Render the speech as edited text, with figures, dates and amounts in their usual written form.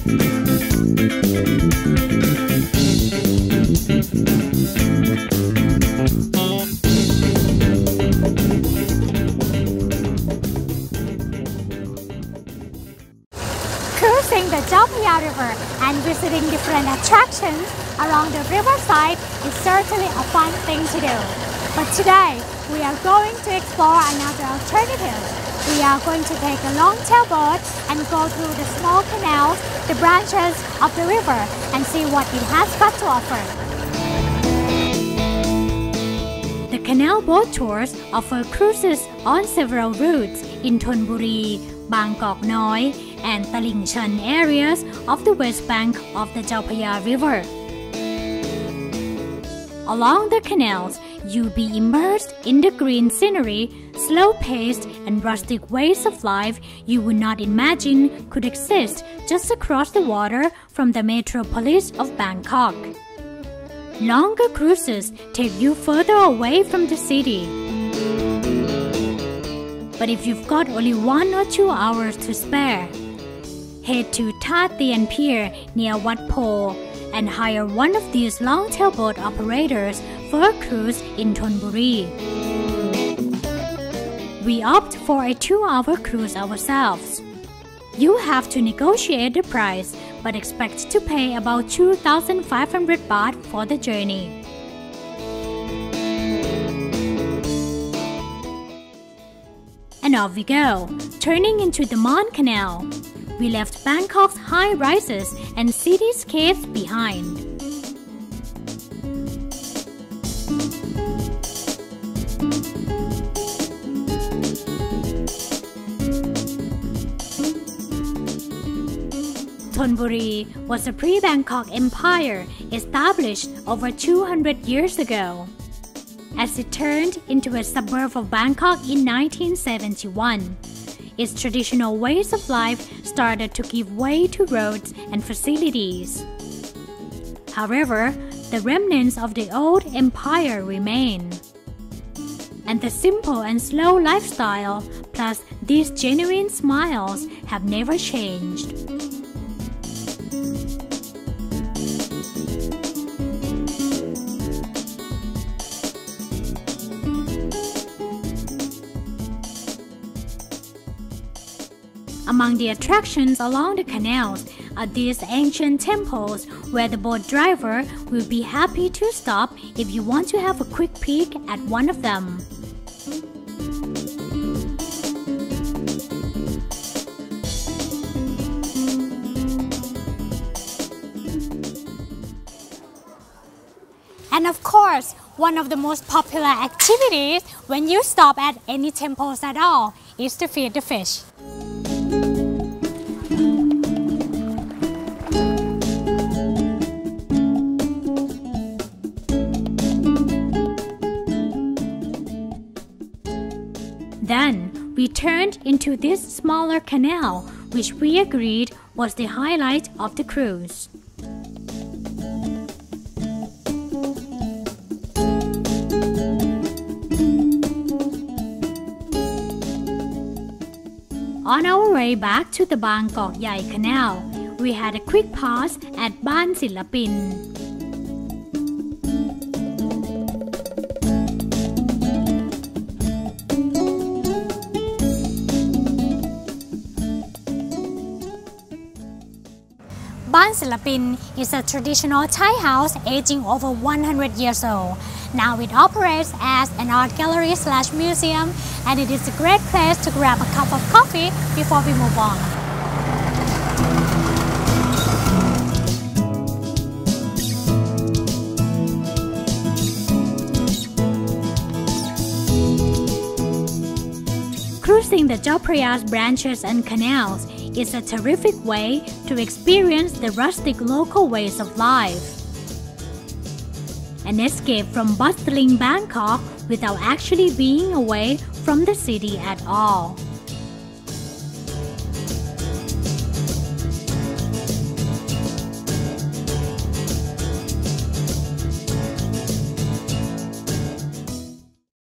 Cruising the Chao Phraya River and visiting different attractions along the riverside is certainly a fun thing to do. But today, we are going to explore another alternative. We are going to take a Longtail boat and go through the small canals, the branches of the river, and see what it has got to offer. The canal boat tours offer cruises on several routes in Thonburi, Bangkok Noi, and Talingshan areas of the west bank of the Chao Phraya River. Along the canals, you'll be immersed in the green scenery, slow-paced and rustic ways of life you would not imagine could exist just across the water from the metropolis of Bangkok. Longer cruises take you further away from the city. But if you've got only 1 or 2 hours to spare, head to Tha Tien Pier near Wat Po and hire one of these longtail boat operators for a cruise in Thonburi. We opt for a 2-hour cruise ourselves. You have to negotiate the price, but expect to pay about 2,500 baht for the journey. And off we go, turning into the Mon Canal. We left Bangkok's high rises and cityscapes behind. Thonburi was a pre-Bangkok empire established over 200 years ago. As it turned into a suburb of Bangkok in 1971, its traditional ways of life started to give way to roads and facilities. However, the remnants of the old empire remain. And the simple and slow lifestyle, plus these genuine smiles, have never changed. Among the attractions along the canals are these ancient temples where the boat driver will be happy to stop if you want to have a quick peek at one of them. And of course, one of the most popular activities when you stop at any temples at all is to feed the fish. Then, we turned into this smaller canal, which we agreed was the highlight of the cruise. On our way back to the Bangkok Yai Canal, we had a quick pause at Ban Silapin. Ban Silapin is a traditional Thai house aging over 100 years old. Now it operates as an art gallery / museum, and it is a great place to grab a cup of coffee before we move on. Cruising the Chao Phraya's branches and canals is a terrific way to experience the rustic local ways of life. An escape from bustling Bangkok without actually being away from the city at all.